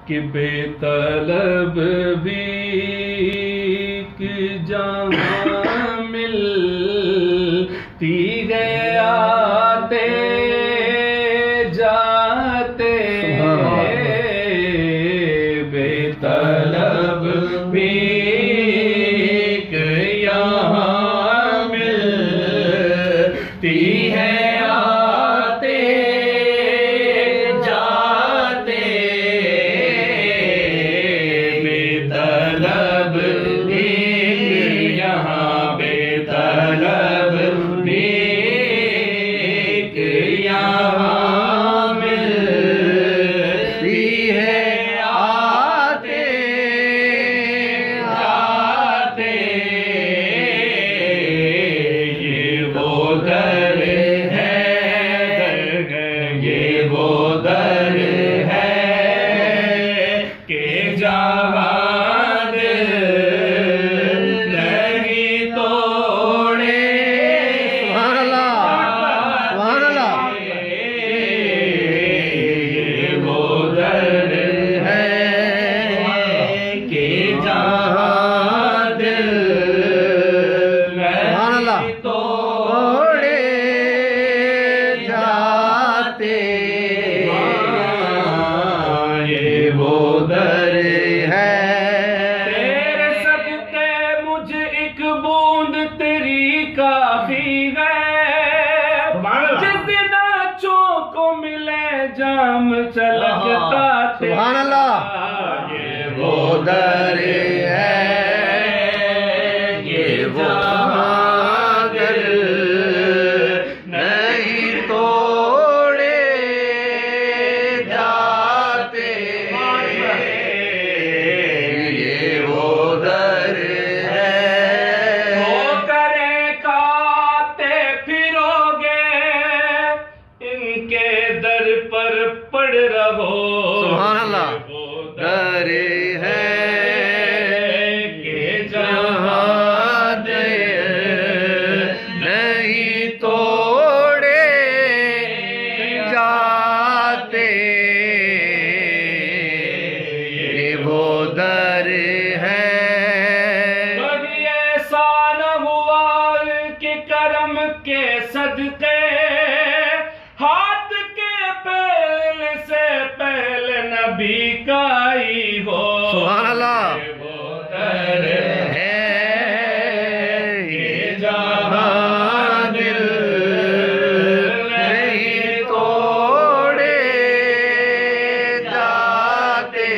کہ بے طلب بھی جہاں ملتی ہے آتے جاتے بے طلب بھی یہاں ملتی ہے آتے جاتے بے طلب بھی یہاں بے طلب بھی یہاں ملتی ہے آتے جاتے یہ وہ در ہے یہ وہ در ہے کہ جہاں دل نہیں توڑے سبحان اللہ سبحان اللہ یہ وہ در ہے کہ جہاں دل سبحان اللہ نہیں توڑے جاتے یہ وہ در ہے تیرے صدقے مجھے ایک بوند تیری کافی ہے جس دن آنچوں کو ملے جام چلکتا سبحان اللہ یہ وہ در ہے یہ جہاں دل نہیں توڑے جاتے یہ وہ در ہے وہ کرے کاتے پھرو گے ان کے در پر پڑ رہو سبحان اللہ وہ در ہے کہ جہاں دل نہیں توڑے جاتے یہ وہ در ہے کبھی ایسا نہ ہوا کہ کرم کے صدقے ہاتھ کے پہلے سے پہلے نبی کا ہی ہو سبحان اللہ یہ وہ در ہے کہ جہاں دل نہیں توڑے جاتے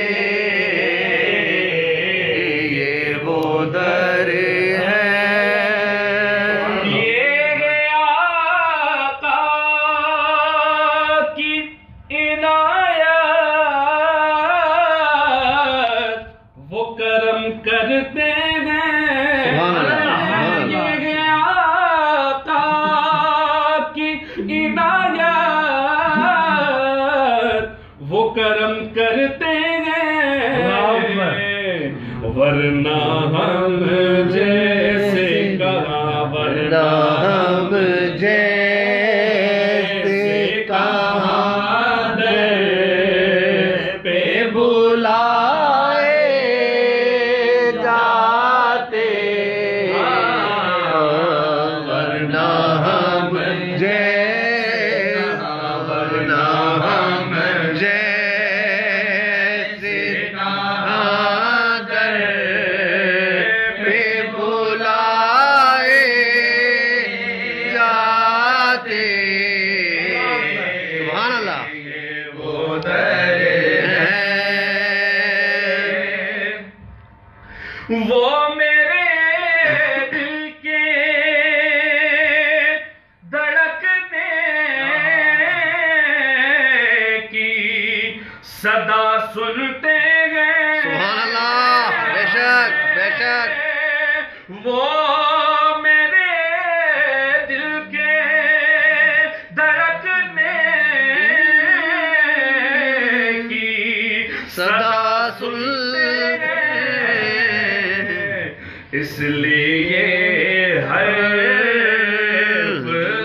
یہ وہ در ہے یہ آقا کی عنایت وہ کرم کرتے ہیں سبحان اللہ، سبحان اللہ۔ یہ آقا کی عنایت وہ کرم کرتے ہیں ورنہ ہم جیسے کہاں ورنہ ہم جیسے کہاں در پہ بلائے جاتے ورنہ ہم ورنہ ہم جیسے کہاں در پہ بلائے جاتے سبحان اللہ وہ در وہ میرے دل کے دھڑکنے کی صدا سنتے ہیں سبحان اللہ بے شک بے شک وہ میرے دل کے دھڑکنے کی صدا سنتے اس لیے ہر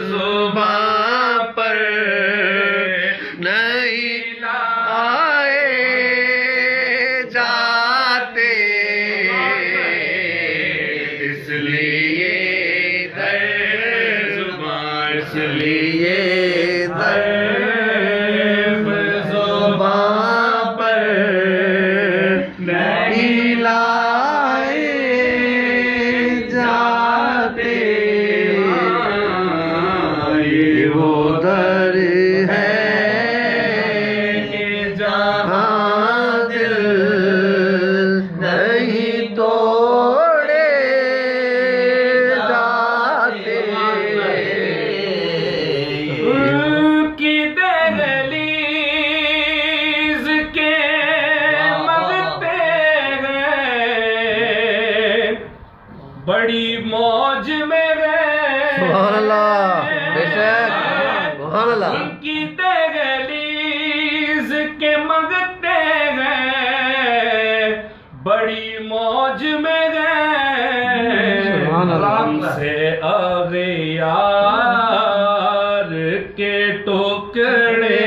زبان پر نہیں کے منگتے ہیں بڑی موج میں گئے ہم سے اغیار کے ٹکڑے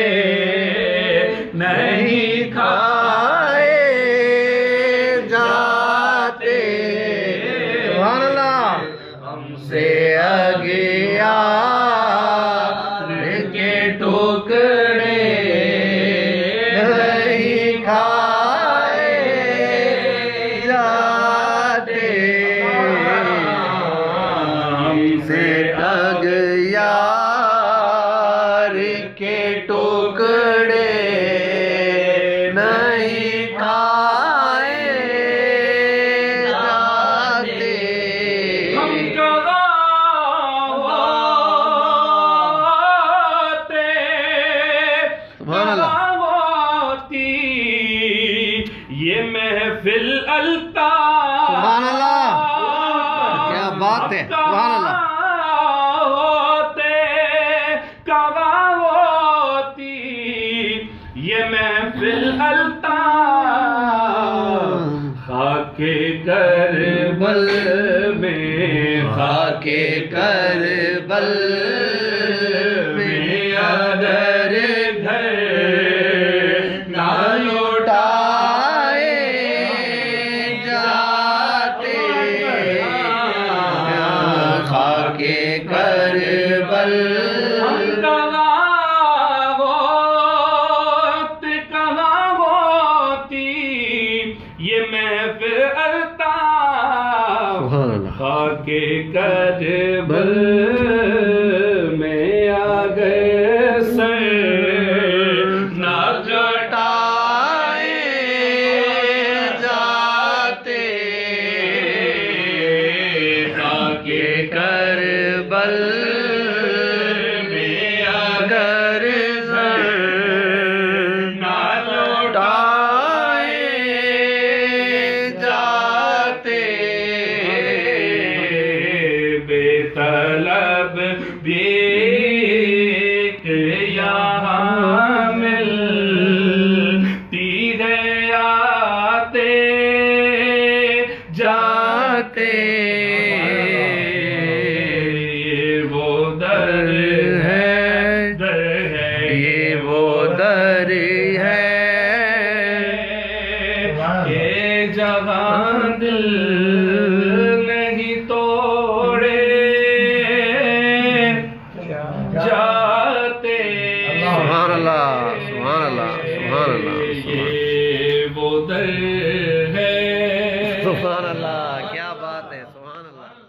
نہیں کھائے جاتے سبحان اللہ ہم سے اغیار کے ٹکڑے نہیں کھائے جاتے ہم سے اغیار کے ٹکڑے نہیں کھائے جاتے ہم کراتے سبحان اللہ کراوتی یہ محفل الطاف سبحان اللہ کیا بات ہے سبحان اللہ کراوتی یہ محفل الطاف خاک کربل میں خاک کربل میں اگر گھر نہ لوٹائے جاتے خاک کربل یہ محفل الطاف خاک کربل میں آ گئے سر نہ لوٹائے جاتے خاک کربل میں اگر سر نہ لوٹائے جاتے بے طلب بھیک یہاں ملتی ہے آتے جاتے یہ وہ در ہے یہ وہ در ہے کہ جہاں دل نہیں توڑے جاتے سبحان اللہ سبحان اللہ سبحان اللہ یہ وہ در ہے سبحان اللہ کیا بات ہے سبحان اللہ